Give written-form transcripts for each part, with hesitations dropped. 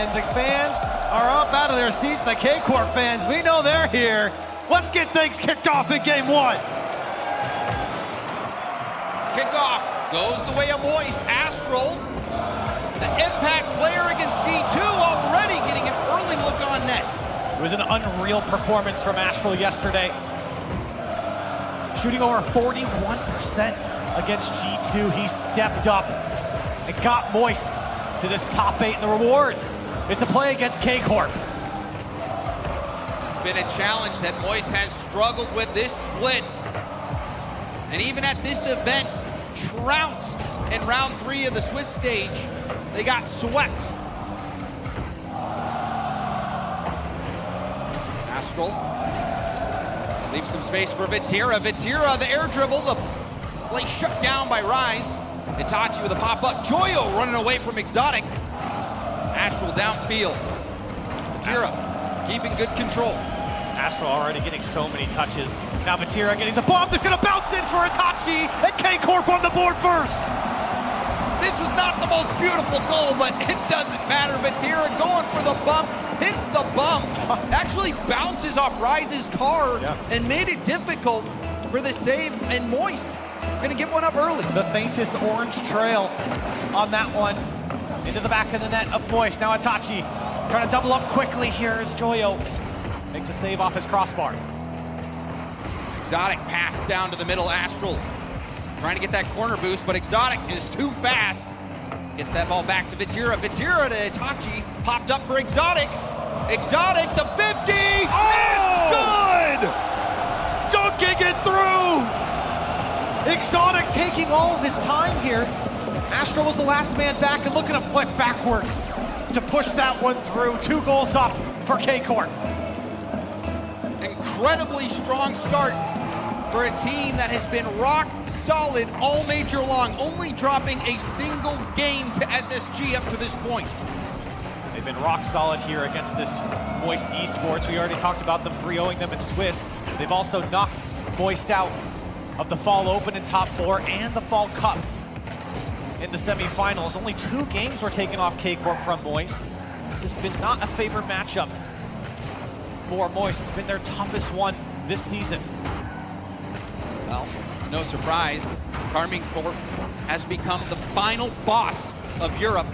And the fans are up out of their seats. The KCorp fans, we know they're here. Let's get things kicked off in game one. Kickoff goes the way of Moist. Astral, the impact player against G2, already getting an early look on net. It was an unreal performance from Astral yesterday. Shooting over 41% against G2. He stepped up and got Moist to this top 8. And the reward is to play against KCorp. It's been a challenge that Moist has struggled with this split. And even at this event, trounced in round 3 of the Swiss stage. They got swept. Astral leaves some space for Vatira. Vatira, the air dribble, the play shut down by Rise. Itachi with a pop-up. Joyo running away from Exotic. Astral downfield. Vatira keeping good control. Astral already getting so many touches. Now Vatira getting the bomb that's gonna bounce in for Itachi, and KCorp on the board first. This was not the most beautiful goal, but it doesn't matter. Vatira going for the bump, hits the bump, actually bounces off Rise's car and made it difficult for the save, and Moist gonna get one up early. The faintest orange trail on that one. Into the back of the net of Moist. Now Itachi trying to double up quickly here as Joyo makes a save off his crossbar. Exotic pass down to the middle. Astral trying to get that corner boost, but Exotic is too fast. Gets that ball back to Vatira. Vatira to Itachi. Popped up for Exotic. Exotic, the 50! Oh! It's good! Dunking it through! Exotic taking all of his time here. Astral was the last man back, and looking to flick backwards to push that one through. 2 goals up for KCorp. Incredibly strong start for a team that has been rock solid all major long, only dropping a single game to SSG up to this point. They've been rock solid here against this Moist Esports. We already talked about them 3-0ing them in Swiss. They've also knocked Moist out of the Fall Open in top 4 and the Fall Cup in the semifinals. Only 2 games were taken off KCorp from Moist. This has been not a favorite matchup for Moist. It's been their toughest one this season. Well, no surprise, Karmine Corp has become the final boss of Europe.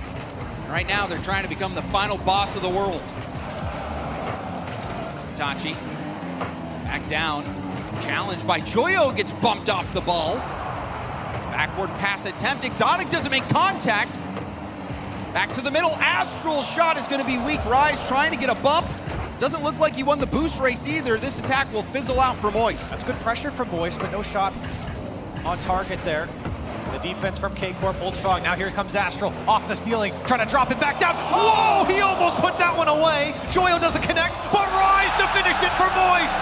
Right now, they're trying to become the final boss of the world. Itachi, back down. Challenged by Joyo, gets bumped off the ball. Backward pass attempt. Exotic doesn't make contact. Back to the middle. Astral's shot is going to be weak. Rise trying to get a bump. Doesn't look like he won the boost race either. This attack will fizzle out for Moist. That's good pressure from Moist, but no shots on target there. The defense from KCorp holds strong. Now here comes Astral off the ceiling, trying to drop it back down. Whoa, he almost put that one away. Joyo doesn't connect, but Rise to finish it for Moist.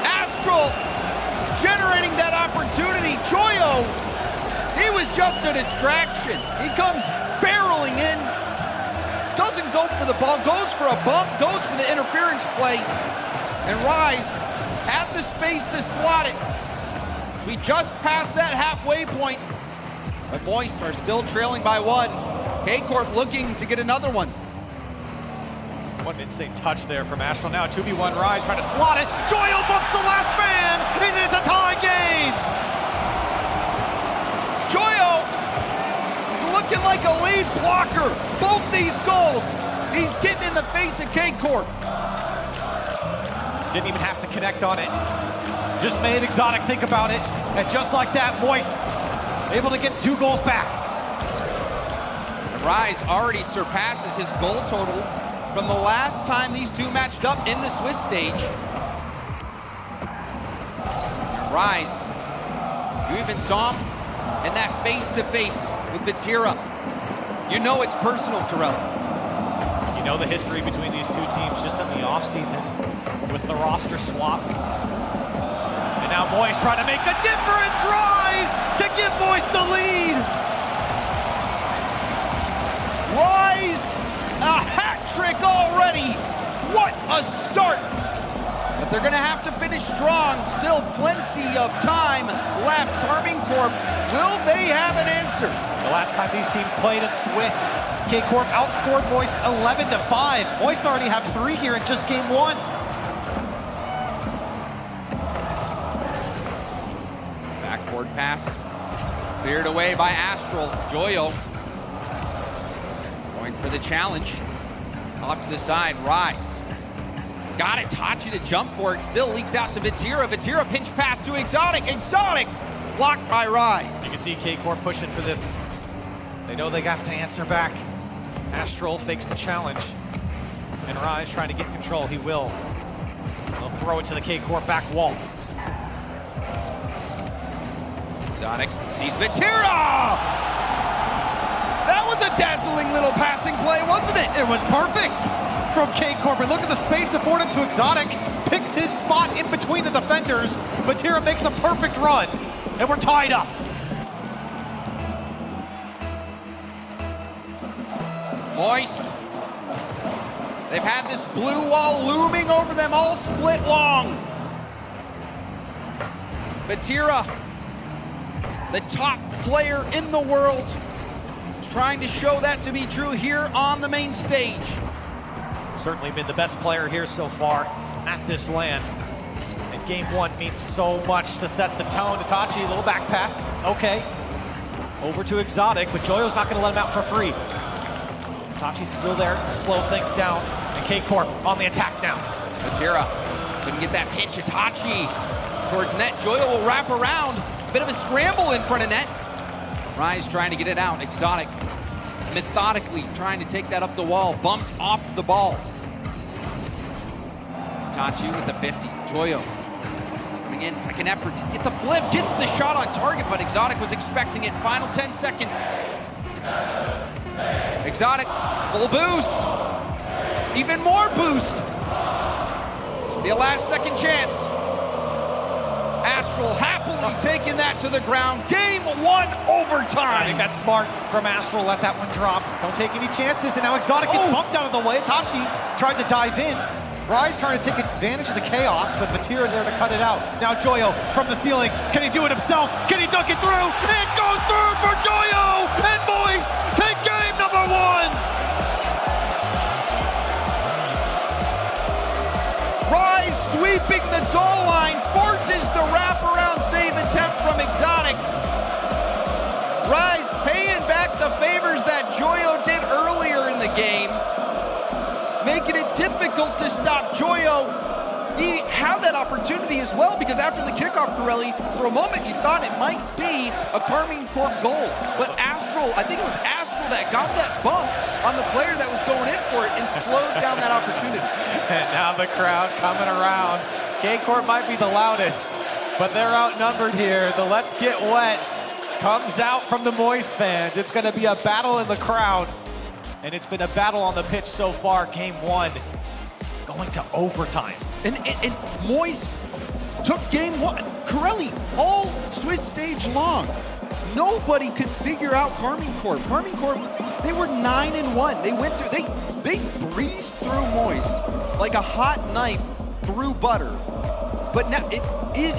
Astral generating that opportunity. Joyo, he was just a distraction. He comes barreling in, doesn't go for the ball, goes for a bump, goes for the interference play, and Rise had the space to slot it. We just passed that halfway point, but Moist are still trailing by 1. KCorp looking to get another one. What an insane touch there from Astral. Now 2v1 Rise trying to slot it. Joyo bumps the last man, and it's a tie game. Joyo is looking like a lead blocker. Both these goals, he's getting in the face of KCorp. Didn't even have to connect on it. Just made Exotic think about it. And just like that, Moist able to get 2 goals back. Rise already surpasses his goal total from the last time these two matched up in the Swiss stage. Rise, you even saw him in that face-to-face with Vatira. You know it's personal, Terrell. You know the history between these 2 teams just in the offseason with the roster swap. And now Moist trying to make a difference. Rise to give Moist the lead. Rise, a hat trick already. What a start. But they're gonna have to finish strong. Still plenty of time left. Karmine Corp, will they have an answer? They'll Last time these teams played in Swiss, KCorp outscored Moist 11-5. Moist already have 3 here in just game 1. Backboard pass, cleared away by Astral. Joyo going for the challenge. Off to the side, Rise. Got it, Tachi to jump for it, still leaks out to Vatira. Vatira pinch pass to Exotic. Exotic blocked by Rise. You can see KCorp pushing for this. They know they have to answer back. Astral fakes the challenge. And Rise trying to get control, he will. They'll throw it to the KCorp back wall. Exotic sees Vatira! That was a dazzling little passing play, wasn't it? It was perfect from KCorp. And look at the space afforded to Exotic. Picks his spot in between the defenders. Vatira makes a perfect run. And we're tied up. Moist. They've had this blue wall looming over them all split long. Vatira, the top player in the world, is trying to show that to be true here on the main stage. Certainly been the best player here so far at this LAN. And game 1 means so much to set the tone. Itachi, a little back pass. Okay. Over to Exotic, but Joyo's not going to let him out for free. Itachi's still there to slow things down. And KCorp on the attack now. Vatira couldn't get that pinch. Itachi towards net. Joyo will wrap around. Bit of a scramble in front of net. Rise trying to get it out. Exotic methodically trying to take that up the wall. Bumped off the ball. Itachi with the 50. Joyo coming in, second effort to get the flip. Gets the shot on target, but Exotic was expecting it. Final 10 seconds. Exotic, full boost. Even more boost. Should be a last second chance. Astral happily taking that to the ground. Game 1 overtime. I think that's smart from Astral. Let that one drop. Don't take any chances. And now Exotic gets bumped out of the way. Itachi tried to dive in. Rise trying to take advantage of the chaos, but Vatira there to cut it out. Now Joyo from the ceiling. Can he do it himself? Can he dunk it through? It goes through for Joyo! And Moist take game number 1! Rise sweeping the goal line, forces the wraparound save attempt from Exotic. Rise paying back the favors that Joyo did earlier in the game, making it difficult to stop Joyo. He had that opportunity as well, because after the kickoff, Corelli, for a moment you thought it might be a Karmine Corp goal. But Astral, I think it was Astral that got that bump on the player that was going in for it and slowed down that opportunity. And now the crowd coming around. KCorp might be the loudest, but they're outnumbered here. The Let's Get Wet comes out from the Moist fans. It's going to be a battle in the crowd, and it's been a battle on the pitch so far. Game 1 going to overtime. And Moist took game 1. Corelli, all Swiss stage long, nobody could figure out Karmine Corp. Karmine Corp, they were 9-1. They went through, they breezed through Moist like a hot knife through butter. But now it is,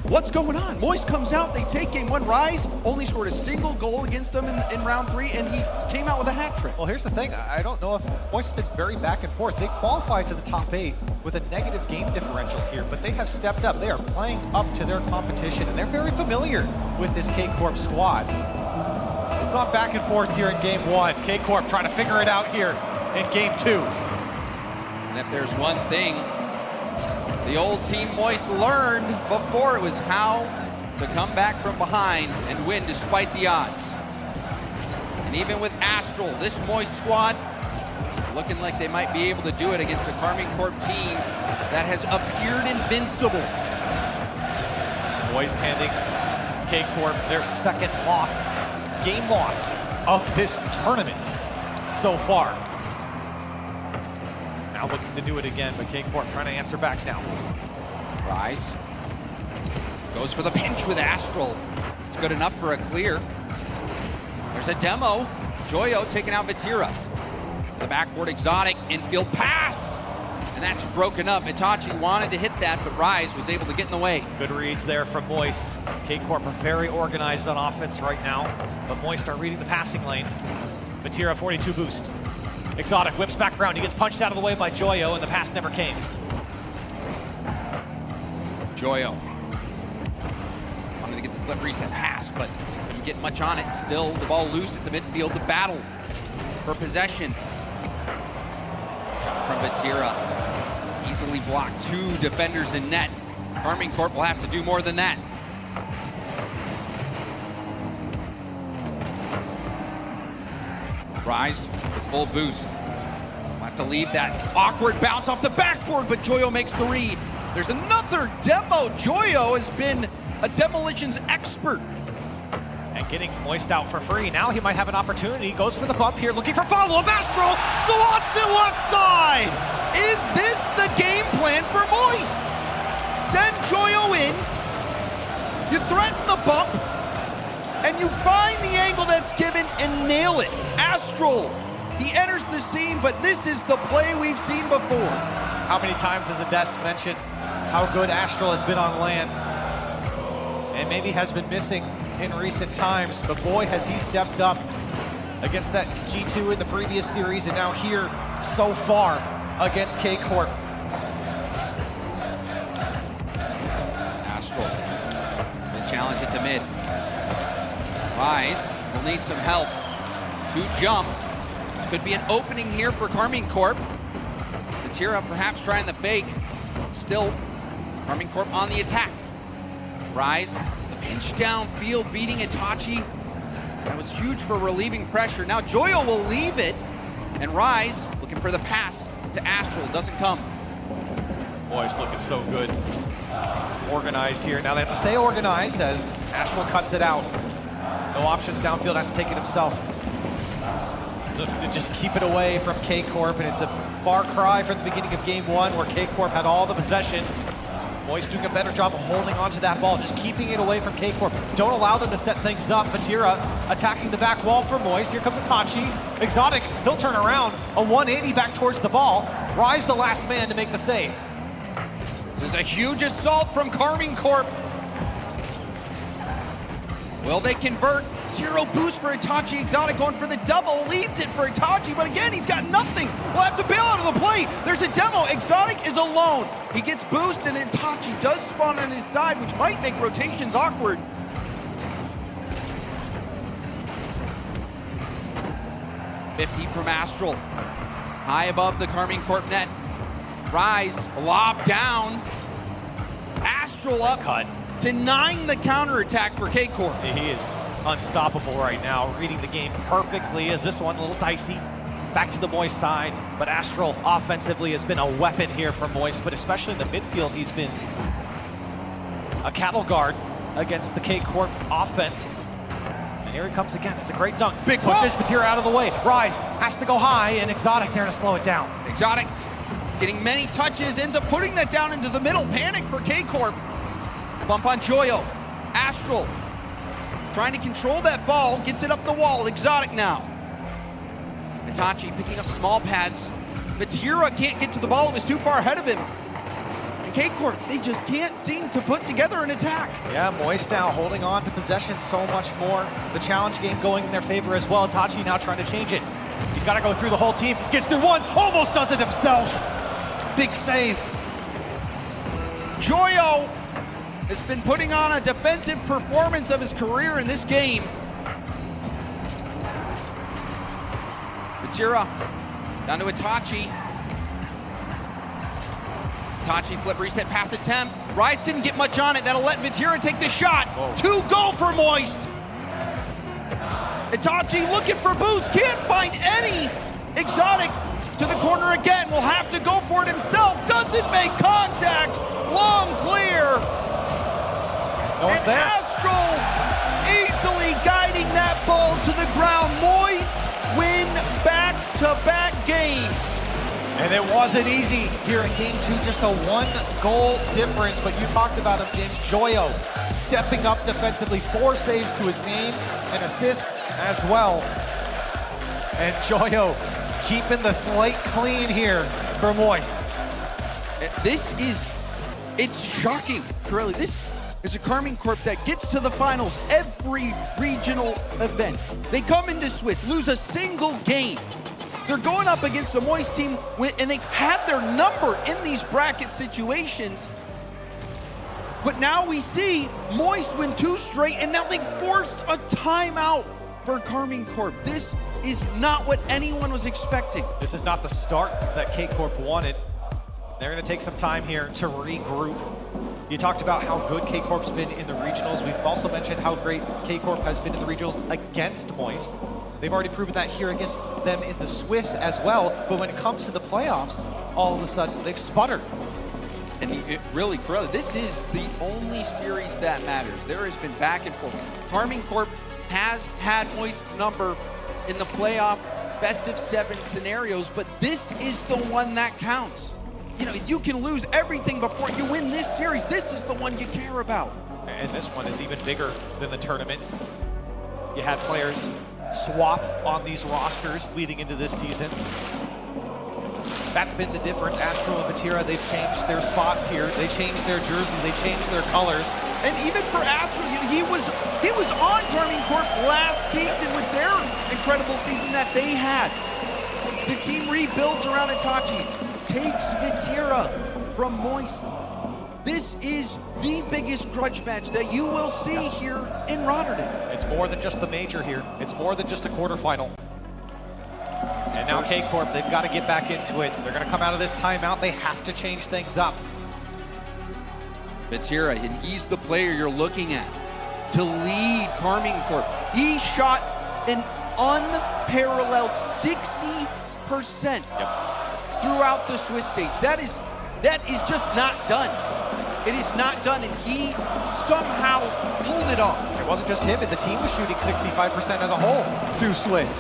what's going on? Moist comes out, they take game 1. Rise only scored a single goal against them in round 3, and he came out with a hat trick. Well, here's the thing. I don't know if Moist has been very back and forth. They qualified to the top 8 with a negative game differential here, but they have stepped up. They are playing up to their competition, and they're very familiar with this KCorp squad. They've gone back and forth here in game 1. KCorp trying to figure it out here in game 2. And if there's one thing the old Team Moist learned before, it was how to come back from behind and win despite the odds. And even with Astral, this Moist squad looking like they might be able to do it against a Karmine Corp team that has appeared invincible. Moist handing KCorp their second loss, game loss of this tournament so far. Now looking to do it again, but KCorp trying to answer back now. Rise goes for the pinch with Astral. It's good enough for a clear. There's a demo. Joyo taking out Vatira. The backboard Exotic, infield pass. And that's broken up. Itachi wanted to hit that, but Rise was able to get in the way. Good reads there from Moist. KCorp are very organized on offense right now, but Moist are reading the passing lanes. Vatira 42 boost. Exotic whips back around. He gets punched out of the way by Joyo, and the pass never came. Joyo. Wanted to get the flip reset pass, but didn't get much on it. Still, the ball loose at the midfield to battle for possession. Shot from Vatira. Easily blocked 2 defenders in net. KCorp will have to do more than that. Rise with full boost. We'll have to leave that awkward bounce off the backboard, but Joyo makes the read. There's another demo. Joyo has been a demolitions expert. And getting Moist out for free. Now he might have an opportunity. Goes for the bump here, looking for follow-up. Astral slots it left side. Is this the game plan for Moist? Send Joyo in, you threaten the bump, and you find the angle that's given and nail it. Astral, he enters the scene, but this is the play we've seen before. How many times has Ades mentioned how good Astral has been on land? And maybe has been missing in recent times, but boy, has he stepped up against that G2 in the previous series, and now here so far against KCorp. Astral, the challenge at the mid. Rise will need some help to jump. This could be an opening here for Karmine Corp. Vatira perhaps trying the fake. Still, Karmine Corp on the attack. Rise, the pinch downfield, beating Itachi. That was huge for relieving pressure. Now Joyo will leave it, and Rise looking for the pass to Astral. Doesn't come. Boys looking so good. Organized here. Now they have to stay organized as Astral cuts it out. No options downfield, has to take it himself. To just keep it away from KCorp, and it's a far cry from the beginning of game 1 where KCorp had all the possession. Moist doing a better job of holding onto that ball, just keeping it away from KCorp. Don't allow them to set things up. Vatira attacking the back wall for Moist. Here comes Itachi. Exotic, he'll turn around. A 180 back towards the ball. Rise the last man to make the save. This is a huge assault from Karmine Corp. Will they convert? 0 boost for Itachi. Exotic going for the double, leaves it for Itachi, but again, he's got nothing. We'll have to bail out of the play. There's a demo. Exotic is alone. He gets boost, and Itachi does spawn on his side, which might make rotations awkward. $50 from Astral. High above the Karmine Corp net. Rise, lob down. Astral up, Cut. denying the counterattack for KCorp. He is unstoppable right now, reading the game perfectly. As this one a little dicey, back to the Moist side, but Astral offensively has been a weapon here for Moist, but especially in the midfield, he's been a cattle guard against the KCorp offense. And here he comes again. It's a great dunk. Big pushes Vatira out of the way. Rise has to go high, and Exotic there to slow it down. Exotic getting many touches, ends up putting that down into the middle. Panic for KCorp. Bump on Joyo. Astral trying to control that ball, gets it up the wall. Exotic now. Itachi picking up small pads. Vatira can't get to the ball, it was too far ahead of him. And KCorp, they just can't seem to put together an attack. Yeah, Moist now holding on to possession so much more. The challenge game going in their favor as well. Itachi now trying to change it. He's got to go through the whole team. Gets through one, almost does it himself. Big save. Joyo has been putting on a defensive performance of his career in this game. Vatira down to Itachi. Itachi flip reset pass attempt. Rise didn't get much on it. That'll let Vatira take the shot. Whoa. 2 go for Moist. Itachi looking for boost, can't find any. Exotic to the corner again, will have to go for it himself. Doesn't make contact. Long clear. No one's there. Astral easily guiding that ball to the ground. Moist win back-to-back games. And it wasn't easy here in game 2, just a 1-goal difference, but you talked about him, James. Joyo stepping up defensively, 4 saves to his name, an assist as well. And Joyo keeping the slate clean here for Moist. It's shocking, Corelli. This is a Karmine Corp that gets to the finals every regional event. They come into Swiss, lose a single game. They're going up against a Moist team, and they've had their number in these bracket situations. But now we see Moist win 2 straight, and now they've forced a timeout for Karmine Corp. This is not what anyone was expecting. This is not the start that KCorp wanted. They're going to take some time here to regroup. You talked about how good KCorp's been in the regionals. We've also mentioned how great KCorp has been in the regionals against Moist. They've already proven that here against them in the Swiss as well. But when it comes to the playoffs, all of a sudden they've sputtered. And really, Corelli, this is the only series that matters. There has been back and forth. Karmine Corp has had Moist's number in the playoff best-of-7 scenarios, but this is the one that counts. You know, you can lose everything before you win this series. This is the one you care about. And this one is even bigger than the tournament. You had players swap on these rosters leading into this season. That's been the difference. Astro and Vatira, they've changed their spots here. They changed their jerseys, they changed their colors. And even for Astro, he was on Karmine Corp last season with their incredible season that they had. The team rebuilds around Itachi, takes Vatira from Moist. This is the biggest grudge match that you will see here in Rotterdam. It's more than just the major here. It's more than just a quarterfinal. And now KCorp, they've got to get back into it. They're going to come out of this timeout. They have to change things up. Vatira, and he's the player you're looking at to lead Karmine Corp. He shot an unparalleled 60% throughout the Swiss stage. That is just not done. It is not done, and he somehow pulled it off. It wasn't just him, the team was shooting 65% as a whole through Swiss.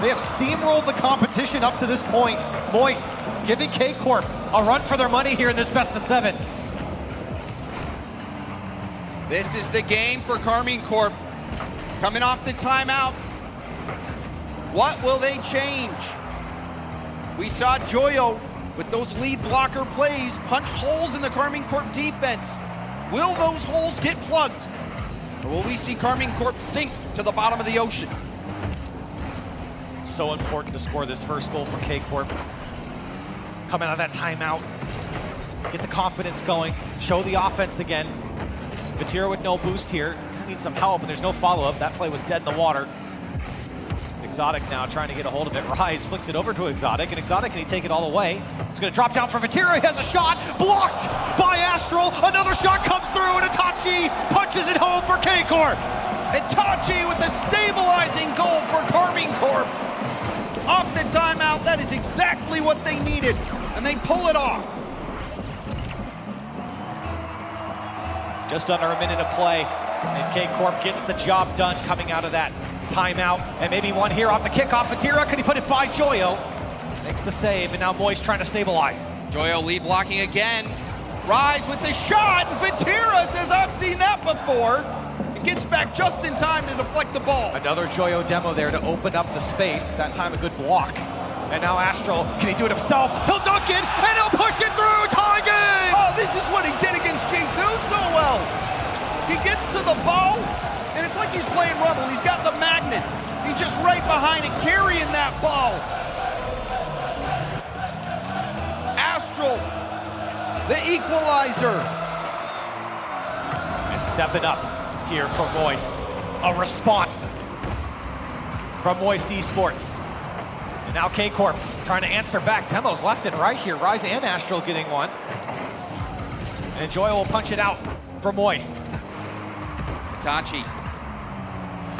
They have steamrolled the competition up to this point. Moist giving KCorp a run for their money here in this best-of-7. This is the game for Karmine Corp. Coming off the timeout. What will they change? We saw Joyo with those lead blocker plays punch holes in the Karmine Corp defense. Will those holes get plugged? Or will we see Karmine Corp sink to the bottom of the ocean? So important to score this first goal for KCorp. Coming out of that timeout, get the confidence going, show the offense again. Vatira with no boost here, needs some help, and there's no follow-up. That play was dead in the water. Exotic now trying to get a hold of it. Rise flicks it over to Exotic, and Exotic, can he take it all the way? It's gonna drop down for Vatira. He has a shot, blocked by Astral. Another shot comes through, and Itachi punches it home for KCorp. Itachi with the stabilizing goal for Karmine Corp. Off the timeout, that is exactly what they needed, and they pull it off. Just under a minute of play, and KCorp gets the job done coming out of that timeout. And maybe one here off the kickoff. Vatira, can he put it by Joyo? Makes the save, and now Moist trying to stabilize. Joyo lead blocking again. Rise with the shot, and Vatira says, I've seen that before. Gets back just in time to deflect the ball. Another Joyo demo there to open up the space. That time a good block. And now Astral, can he do it himself? He'll dunk it, and he'll push it through, tie game! Oh, this is what he did against G2 so well. He gets to the ball, and it's like he's playing Rumble. He's got the magnet. He's just right behind it, carrying that ball. Astral, the equalizer. And stepping up here for Moist. A response from Moist Esports. And now KCorp trying to answer back. Demos left and right here. Rise and Astral getting one. And Joyo will punch it out for Moist. Itachi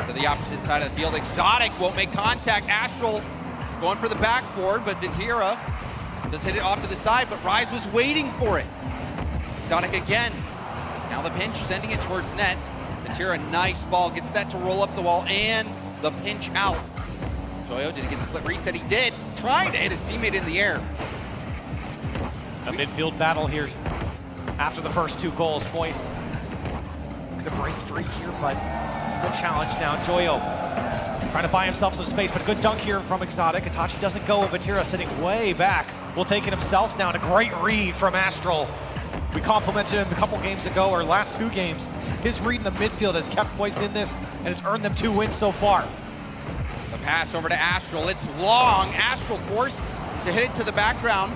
to the opposite side of the field. Exotic won't make contact. Astral going for the backboard, but Vatira does hit it off to the side, but Rise was waiting for it. Exotic again. Now the pinch, sending it towards net. Vatira, nice ball, gets that to roll up the wall and the pinch out. Joyo, did he get the flip reset? He did, trying to hit his teammate in the air. A midfield battle here after the first 2 goals. Moist gonna break free here, but good challenge now. Joyo trying to buy himself some space, but a good dunk here from Exotic. Itachi doesn't go, and Vatira sitting way back will take it himself now, and a great read from Astral. We complimented him a couple games ago, or last 2 games. His read in the midfield has kept Moist in this and has earned them 2 wins so far. The pass over to Astral, it's long. Astral forced to hit it to the background.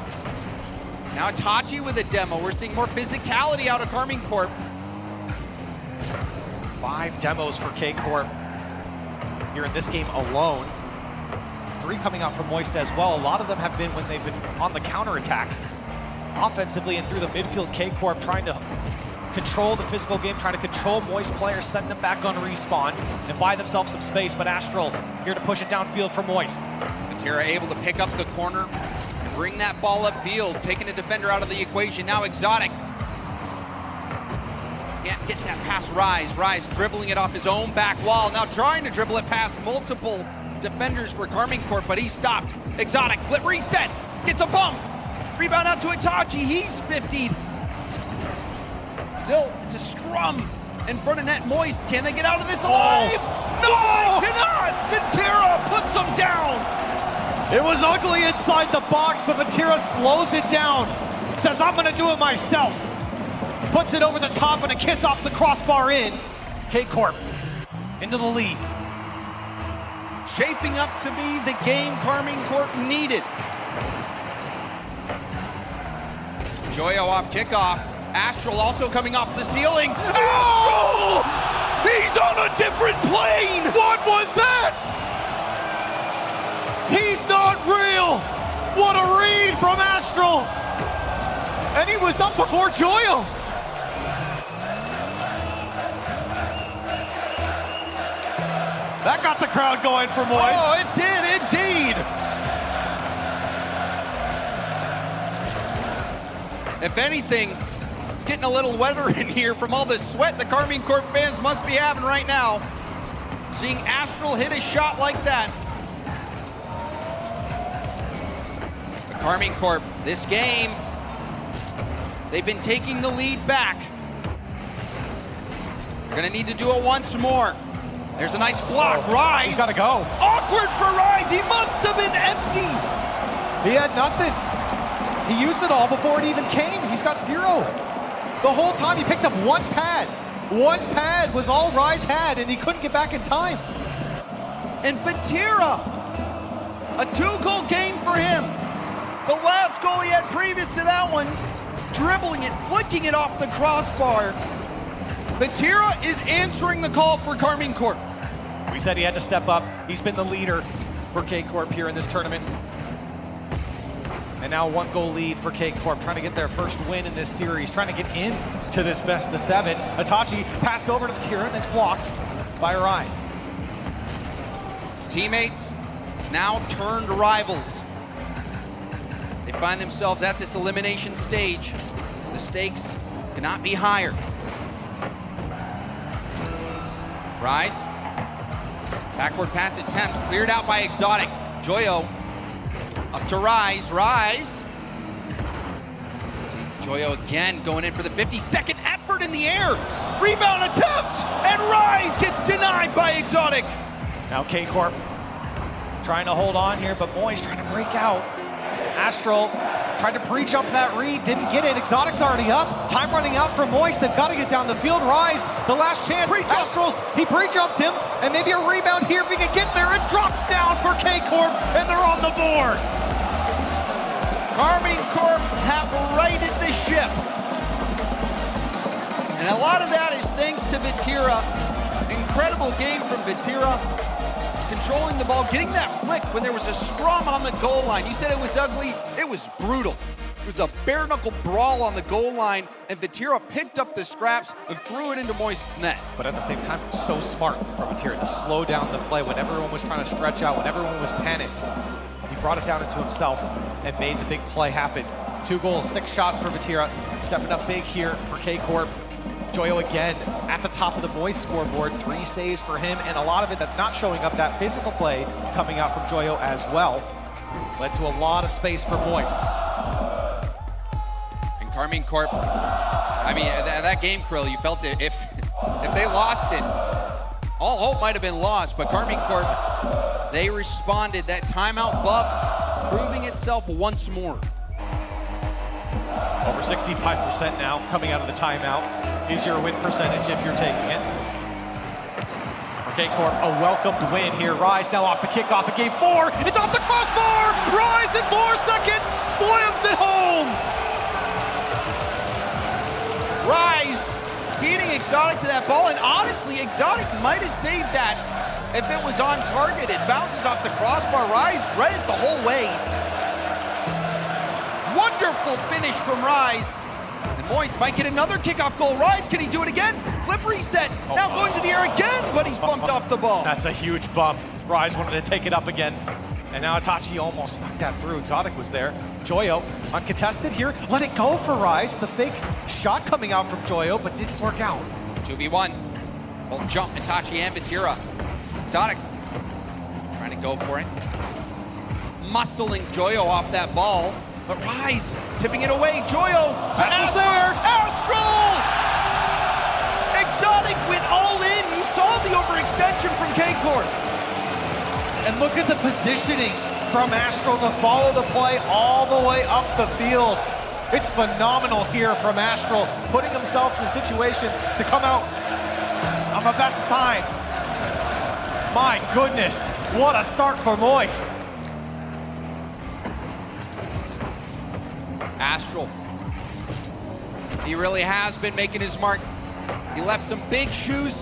Now Itachi with a demo. We're seeing more physicality out of KarmineCorp. 5 demos for KCorp here in this game alone. 3 coming out from Moist as well. A lot of them have been when they've been on the counterattack. Offensively and through the midfield, KCorp trying to control the physical game, trying to control Moist players, send them back on respawn and buy themselves some space, but Astral here to push it downfield for Moist. Vatira able to pick up the corner and bring that ball upfield, taking a defender out of the equation. Now Exotic can't get that past Rise. Rise dribbling it off his own back wall, now trying to dribble it past multiple defenders for KarmineCorp, but he stopped. Exotic, flip reset, gets a bump. Rebound out to Itachi, he's 50'd. Still, it's a scrum in front of net. Moist, can they get out of this alive? No, they cannot! Vatira puts them down! It was ugly inside the box, but Vatira slows it down. Says, I'm gonna do it myself. Puts it over the top and a kiss off the crossbar in. KCorp into the lead. Shaping up to be the game KarmineCorp needed. Joyo off kickoff. Astral also coming off the ceiling. Astral! He's on a different plane! What was that? He's not real! What a read from Astral! And he was up before Joyo. That got the crowd going for Moist. Oh, it did indeed! If anything, it's getting a little wetter in here from all the sweat the KarmineCorp fans must be having right now. Seeing Astral hit a shot like that. But KarmineCorp, this game, they've been taking the lead back. They're gonna need to do it once more. There's a nice block, Rise. He's gotta go. Awkward for Rise, he must have been empty. He had nothing. He used it all before it even came. He's got 0. The whole time he picked up 1 pad. 1 pad was all Rise had, and he couldn't get back in time. And Vatira, a 2-goal game for him. The last goal he had previous to that one, dribbling it, flicking it off the crossbar. Vatira is answering the call for KarmineCorp. We said he had to step up. He's been the leader for KCorp here in this tournament. And now 1-goal lead for KCorp, trying to get their first win in this series, trying to get into this best of 7. Itachi passed over to Vatira and it's blocked by Rise. Teammates now turned rivals. They find themselves at this elimination stage. The stakes cannot be higher. Rise. Backward pass attempt, cleared out by Exotic. Joyo up to Rise. Rise. Joyo again going in for the 52nd effort in the air. Rebound attempt, and Rise gets denied by Exotic. Now KCorp trying to hold on here, but Moist trying to break out. Astral tried to pre-jump that read, didn't get it. Exotic's already up. Time running out for Moist. They've got to get down the field. Rise, the last chance. Astrals, he pre-jumped him, and maybe a rebound here if he can get there. It drops down for KCorp, and they're on the board. KarmineCorp have righted the ship. And a lot of that is thanks to Vatira. Incredible game from Vatira. Controlling the ball, getting that flick when there was a scrum on the goal line. You said it was ugly, it was brutal. It was a bare knuckle brawl on the goal line, and Vatira picked up the scraps and threw it into Moist's net. But at the same time, it was so smart from Vatira to slow down the play when everyone was trying to stretch out, when everyone was panicked. He brought it down into himself and made the big play happen. 2 goals, 6 shots for Vatira. Stepping up big here for KCorp. Joyo again at the top of the Moist scoreboard. 3 saves for him, and a lot of it that's not showing up, that physical play coming out from Joyo as well. Led to a lot of space for Moist. And KarmineCorp, I mean, that game, Krill, you felt it. If they lost it, all hope might have been lost, but KarmineCorp, they responded. That timeout buff proving itself once more. Over 65% now coming out of the timeout. Is your win percentage if you're taking it. For KCorp, a welcomed win here. Rise now off the kickoff in game 4. It's off the crossbar! Rise in 4 seconds, slams it home! Rise beating Exotic to that ball, and honestly, Exotic might have saved that if it was on target. It bounces off the crossbar. Rise read it the whole way. Wonderful finish from Rise. And Moist might get another kickoff goal. Rise, can he do it again? Flip reset. Now going to the air again, but he's bumped off the ball. That's a huge bump. Rise wanted to take it up again. And now Itachi almost knocked that through. Exotic was there. Joyo uncontested here. Let it go for Rise. The fake shot coming out from Joyo, but didn't work out. 2v1. Both jump, Itachi and Vatira. Exotic trying to go for it. Muscling Joyo off that ball. But Rise tipping it away. Joyo to Astral's there. Astral! Exotic went all in. You saw the overextension from KCorp. And look at the positioning from Astral to follow the play all the way up the field. It's phenomenal here from Astral, putting himself in situations to come out on the best time. My goodness, what a start for Moist. Astral, he really has been making his mark. He left some big shoes,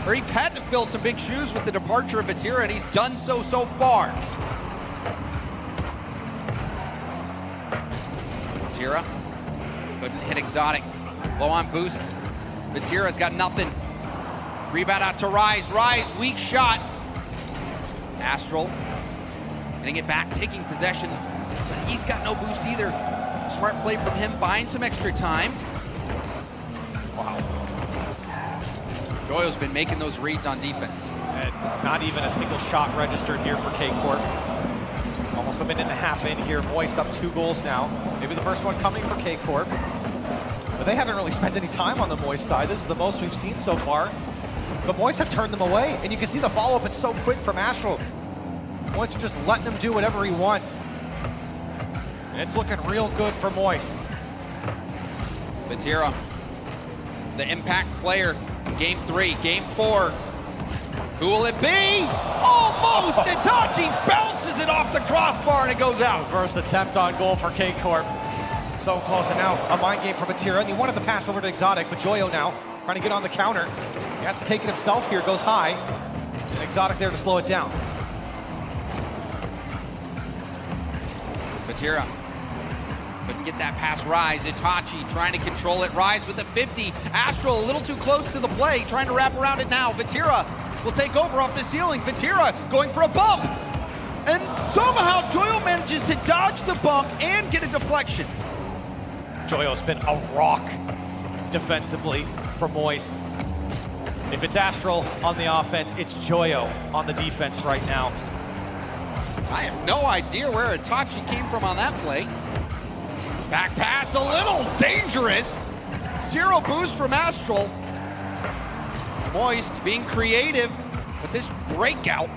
or he had to fill some big shoes with the departure of Vatira, and he's done so far. Vatira couldn't hit Exotic. Low on boost. Vatira's got nothing. Rebound out to Rise. Rise, weak shot. Astral getting it back, taking possession, but he's got no boost either. Smart play from him, buying some extra time. Wow. Joyo's been making those reads on defense. And not even a single shot registered here for KCorp. Almost a minute and a half in here. Moist up 2 goals now. Maybe the first one coming for KCorp. But they haven't really spent any time on the Moist side. This is the most we've seen so far. The Moist have turned them away, and you can see the follow-up. It's so quick from Astral. Moist are just letting him do whatever he wants. And it's looking real good for Moist. Vatira, the impact player in game 3. Game 4, who will it be? Almost! Itachi bounces it off the crossbar and it goes out. First attempt on goal for KCorp. So close, and now a mind game for Vatira. And he wanted the pass over to Exotic, but Joyo now trying to get on the counter. He has to take it himself here, goes high. And Exotic there to slow it down. Vatira couldn't get that pass. Rise, Itachi trying to control it. Rise with the 50. Astral a little too close to the play, trying to wrap around it now. Vatira will take over off the ceiling. Vatira going for a bump. And somehow Joyo manages to dodge the bump and get a deflection. Joyo's been a rock defensively for Moist. If it's Astral on the offense, it's Joyo on the defense right now. I have no idea where Itachi came from on that play. Back pass, a little dangerous. 0 boost from Astral. Moist being creative with this breakout.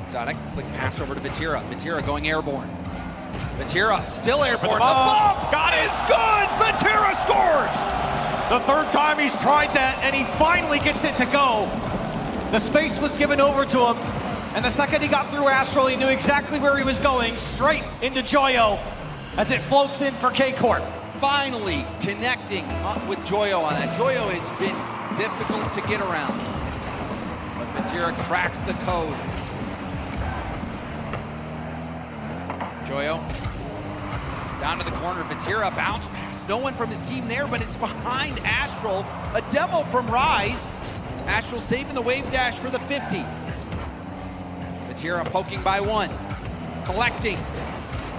Exotic, quick pass over to Vatira. Vatira going airborne. Vatira still airborne. The bump got it. Is good. Vatira scores. The 3rd time he's tried that, and he finally gets it to go. The space was given over to him, and the second he got through Astral, he knew exactly where he was going, straight into Joyo as it floats in for KCorp. Finally connecting with Joyo on that. Joyo has been difficult to get around, but Vatira cracks the code. Joyo down to the corner. Vatira bounce pass. No one from his team there, but it's behind Astral. A demo from Rise. Astral saving the wave dash for the 50. Vatira poking by 1. Collecting.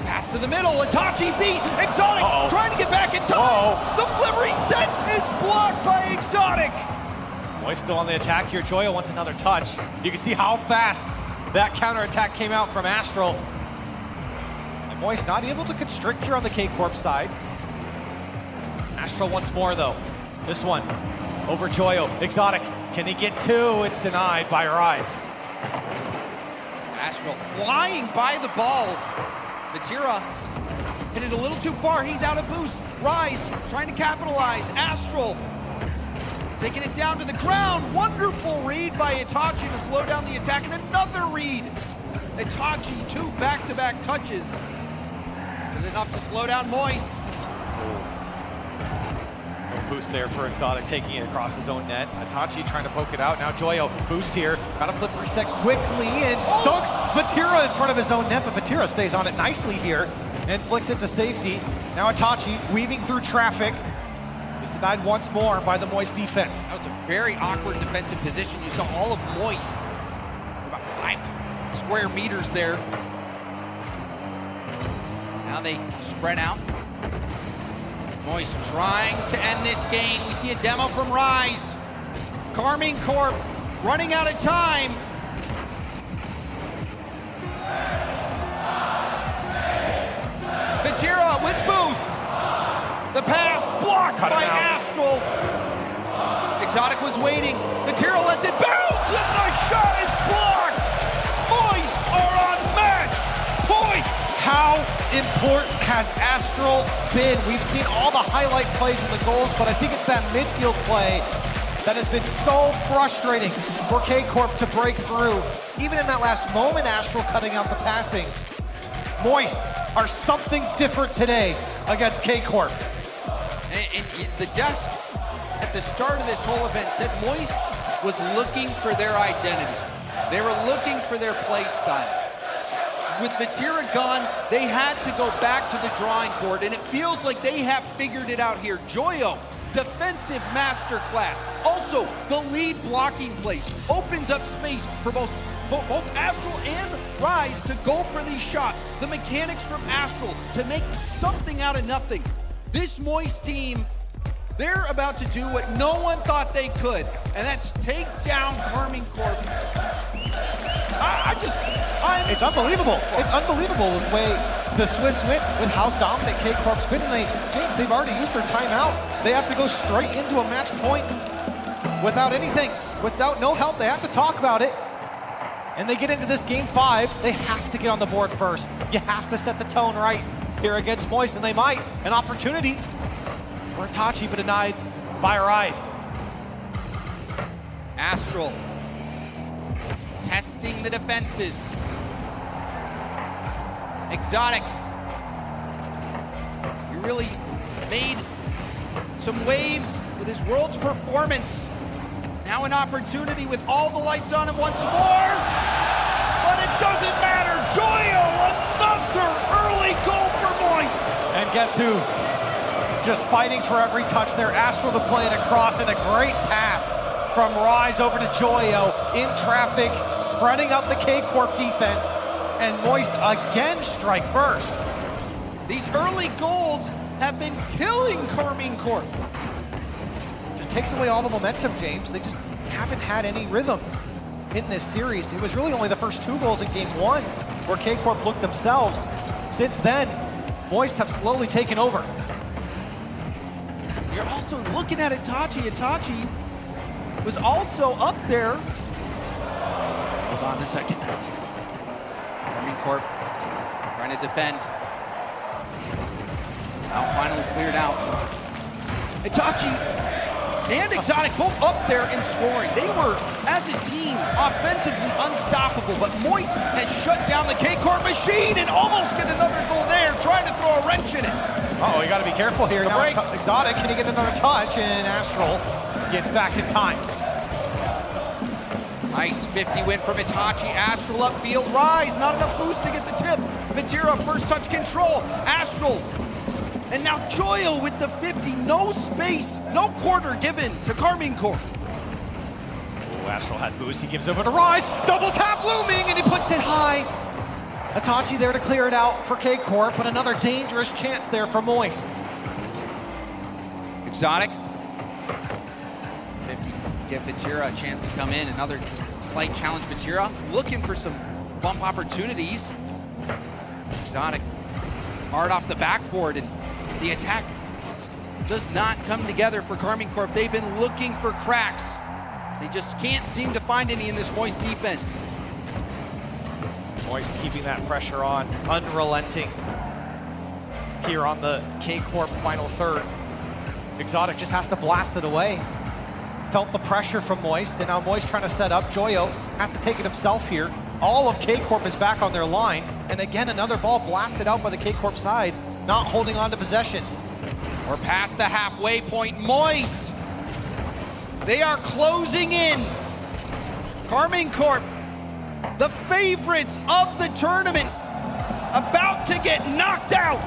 Pass to the middle. Itachi beat. Exotic trying to get back in time. The flip reset is blocked by Exotic. Moist still on the attack here. Joyo wants another touch. You can see how fast that counterattack came out from Astral. And Moist not able to constrict here on the KCorp side. Astral once more though. This one over Joyo. Exotic, can he get 2? It's denied by Rise. Astral flying by the ball. Vatira hit it a little too far. He's out of boost. Rise, trying to capitalize. Astral, taking it down to the ground. Wonderful read by Itachi to slow down the attack, and another read. Itachi, 2 back-to-back touches. Is it enough to slow down Moist? No boost there for Exotic, taking it across his own net. Itachi trying to poke it out. Now Joyo, boost here. Got a flip reset quickly and dunks Vatira in front of his own net, but Vatira stays on it nicely here and flicks it to safety. Now Itachi weaving through traffic. He's denied once more by the Moist defense. That was a very awkward defensive position. You saw all of Moist, about 5 square meters there. Now they spread out. Moist trying to end this game. We see a demo from Rise. Karmine Corp running out of time. Vatira with boost. The pass blocked by Astral. Exotic was waiting. Vatira lets it bounce, and the shot is blocked. Moist are unmatched. Point. How important has Astral been? We've seen all the highlight plays and the goals, but I think it's that midfield play that has been so frustrating for KCorp to break through. Even in that last moment, Astral cutting out the passing. Moist are something different today against KCorp. And the desk at the start of this whole event said Moist was looking for their identity. They were looking for their play style. With Vatira gone, they had to go back to the drawing board, and it feels like they have figured it out here. Joyo, defensive masterclass. Also, the lead blocking place opens up space for both Astral and Rise to go for these shots. The mechanics from Astral to make something out of nothing. This Moist team, they're about to do what no one thought they could, and that's take down Karmine Corp. It's unbelievable. It's unbelievable with the way the Swiss went, with how dominant KCorp's been. And James, they've already used their timeout. They have to go straight into a match point without anything, without no help. They have to talk about it. And they get into this game 5. They have to get on the board first. You have to set the tone right here against Moist, and they might. An opportunity for Itachi, but denied by Rise. Astral testing the defenses. Exotic, he really made some waves with his Worlds performance. Now an opportunity with all the lights on him once more, but it doesn't matter. Joyo, another early goal for Moist. And guess who? Just fighting for every touch there. Astral to play it across, and a great pass from Rise over to Joyo in traffic, spreading out the KCorp defense, and Moist again strike first. These early goals have been killing Karmine Corp. Just takes away all the momentum, James. They just haven't had any rhythm in this series. It was really only the first 2 goals in game 1 where KCorp looked themselves. Since then, Moist have slowly taken over. You're also looking at Itachi. Itachi was also up there. Hold on a second. Karmine Corp trying to defend. Now finally cleared out. Itachi and Exotic both up there and scoring. They were, as a team, offensively unstoppable, but Moist has shut down the KCorp machine and almost get another goal there, trying to throw a wrench in it. Oh, you got to be careful here. Now Exotic, can he get another touch? And Astral gets back in time. Nice 50 win from Itachi. Astral upfield. Rise, not enough boost to get the tip. Vatira, first touch control. Astral. And now Joyo with the 50. No space, no quarter given to Karmine Corp. Oh, Astral had boost. He gives over to Rise. Double tap looming, and he puts it high. Itachi there to clear it out for KCorp, but another dangerous chance there for Moist. Exotic. 50. Give Vatira a chance to come in. Another slight challenge. Vatira looking for some bump opportunities. Exotic hard off the backboard, and the attack does not come together for Karmine Corp. They've been looking for cracks. They just can't seem to find any in this Moist defense. Moist keeping that pressure on, unrelenting. here on the KCorp final third. Exotic just has to blast it away. Felt the pressure from Moist, and now Moist trying to set up. Joyo has to take it himself here. All of KCorp is back on their line, and again, another ball blasted out by the KCorp side, not holding on to possession. We're past the halfway point. Moist, they are closing in. Karmine Corp, the favorites of the tournament, about to get knocked out.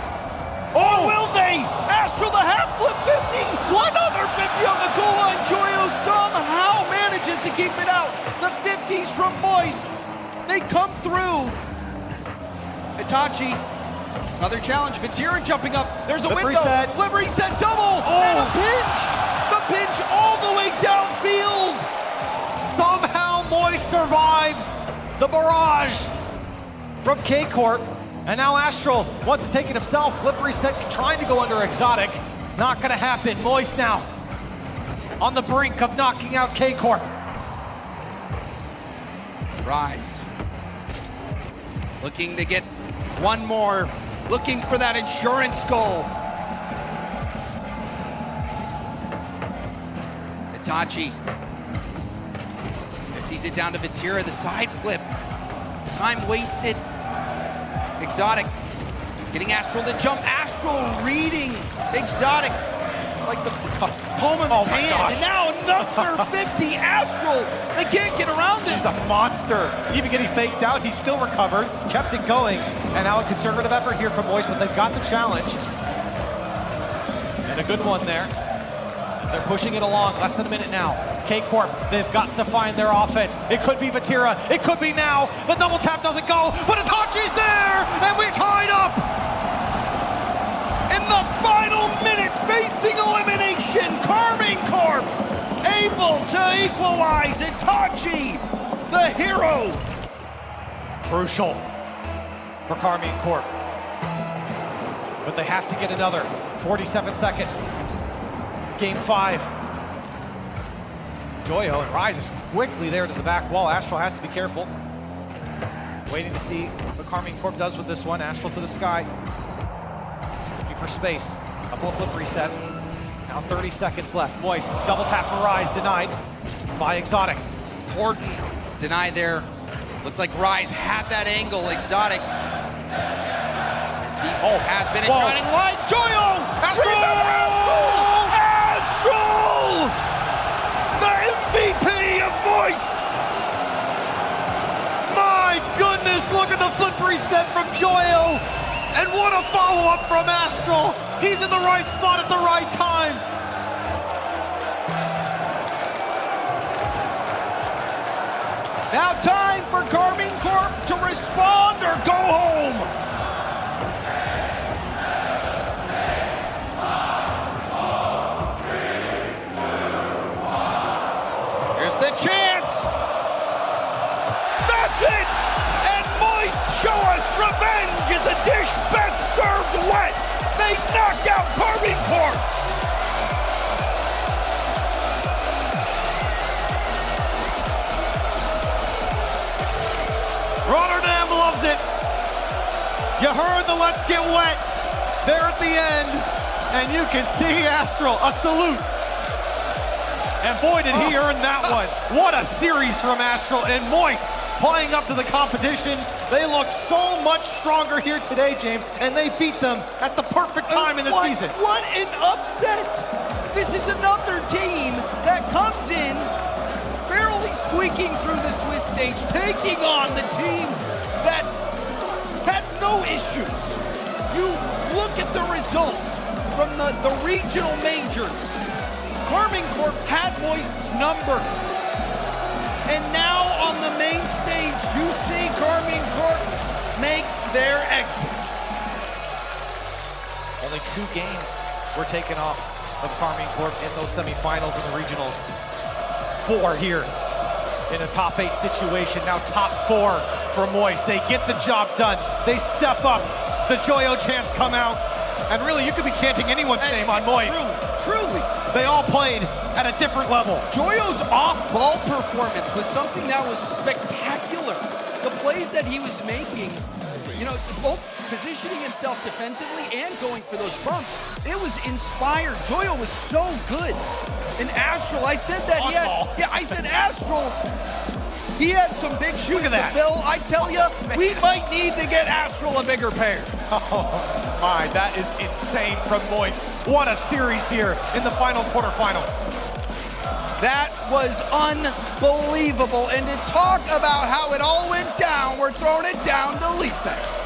Or will they? Astral the half flip 50, another 50 on the goal line. Joyo somehow manages to keep it out. The 50s from Moist, they come through. Itachi, another challenge. Vatira jumping up. There's a Flip window. reset. Flip reset double. And a pinch. The pinch all the way downfield. Somehow Moist survives the barrage from KCorp. And now Astral wants to take it himself. Flip reset, trying to go under Exotic. Not gonna happen. Moist now on the brink of knocking out KCorp. Rise. Looking to get one more. Looking for that insurance goal. Itachi. 50s it down to Vatira, the side flip. Time wasted. Exotic getting Astral to jump. Astral reading Exotic like the palm of his hand. And now another 50. Astral, they can't get around him. He's a monster. Even getting faked out, he still recovered, kept it going. And now a conservative effort here from Moist, but they've got the challenge. And a good one there. They're pushing it along, less than a minute now. KCorp, they've got to find their offense. It could be Vatira, it could be now. The double tap doesn't go, but Itachi's there, and we're tied up! In the final minute, facing elimination, Karmine Corp able to equalize. Itachi, the hero. Crucial for Karmine Corp. But they have to get another. 47 seconds. Game 5. Joyo and Rise is quickly there to the back wall. Astral has to be careful. Waiting to see what Karmine Corp does with this one. Astral to the sky. Looking for space. Couple of flip resets. Now 30 seconds left. Moist, double tap for Rise, denied by Exotic. Horton denied there. Looked like Rise had that angle. Exotic. His deep has been in running line. Joyo! Astral! Astral! The MVP of Moist! My goodness, look at the flip reset from Joyo. And what a follow-up from Astral. He's in the right spot at the right time. Now time for Karmine Corp to respond or go home. Here's the chance. That's it. And Moist show us revenge is a dish best served wet. They knock out Karmine Corp. Rotterdam loves it. You heard the let's get wet there at the end. And you can see Astral, a salute. And boy, did he earn that one. What a series from Astral, and Moist playing up to the competition. They look so much stronger here today, James, and they beat them at the perfect time in the season. What an upset. This is another team that comes in barely squeaking through the Swiss stage, taking on the team that had no issues. You look at the results from the regional majors. Karmine Corp had Moist's number. And now on the main stage, you see Karmine Corp make their exit. Only 2 games were taken off of Karmine Corp in those semifinals and the regionals. 4 here in a top 8 situation. Now top 4 for Moist. They get the job done. They step up. The Joyo chants come out. And really, you could be chanting anyone's name on Moist. Truly. They all played at a different level. Joyo's off-ball performance was something that was spectacular. The plays that he was making You know, both positioning himself defensively and going for those bumps. It was inspired. Joyo was so good. And Astral, I said that he had, I said Astral, he had some big shoes to fill. I tell you, we might need to get Astral a bigger pair. Oh my, that is insane from Moist. What a series here in the final quarterfinal. That was unbelievable. And to talk about how it all went down, we're throwing it down to Leafex.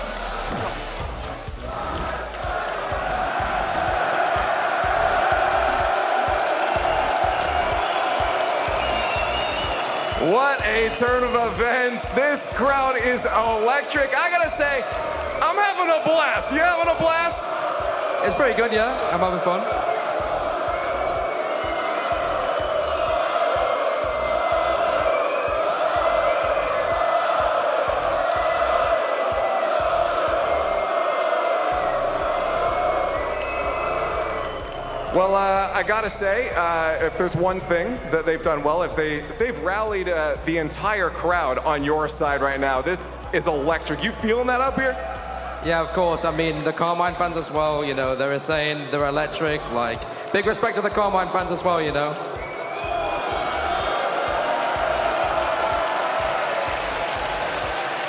What a turn of events. This crowd is electric. I gotta say, I'm having a blast. You having a blast? It's pretty good, yeah. I'm having fun. Well, I gotta say, if there's one thing that they've done well, if they've rallied the entire crowd on your side right now. This is electric. You feeling that up here? Yeah, of course. I mean, the Karmine fans as well, you know, they're insane, they're electric. Like, big respect to the Karmine fans as well, you know.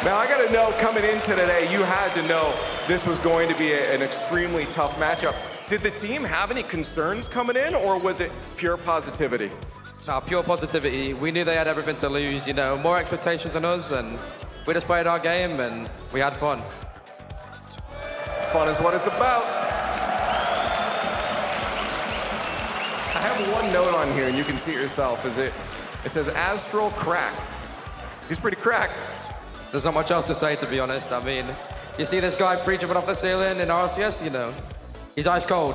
Now, I gotta know, coming into today, you had to know this was going to be an extremely tough matchup. Did the team have any concerns coming in, or was it pure positivity? Nah, pure positivity. We knew they had everything to lose, you know, more expectations than us, and we just played our game, and we had fun. Fun is what it's about. I have one note on here, and you can see it yourself. It says Astral cracked. He's pretty cracked. There's not much else to say, to be honest. I mean, you see this guy jumping off the ceiling in RLCS, you know, he's ice cold.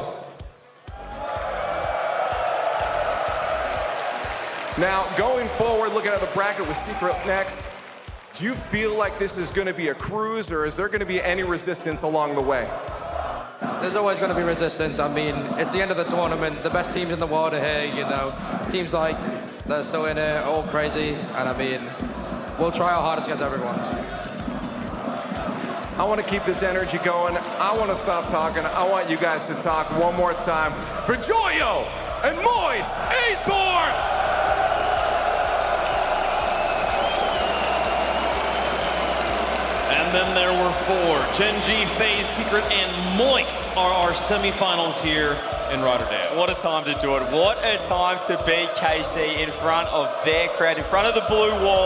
Now, going forward, looking at the bracket with Secret next, do you feel like this is going to be a cruise, or is there going to be any resistance along the way? There's always going to be resistance. I mean, it's the end of the tournament. The best teams in the world are here, you know. Teams like, they're still in here, all crazy. And I mean, we'll try our hardest against everyone. I want to keep this energy going. I want to stop talking. I want you guys to talk one more time for Joyo and Moist Esports! And then there were four. Gen G, FaZe, Secret, and Moist are our semifinals here in Rotterdam. What a time to do it. What a time to beat KC in front of their crowd, in front of the blue wall.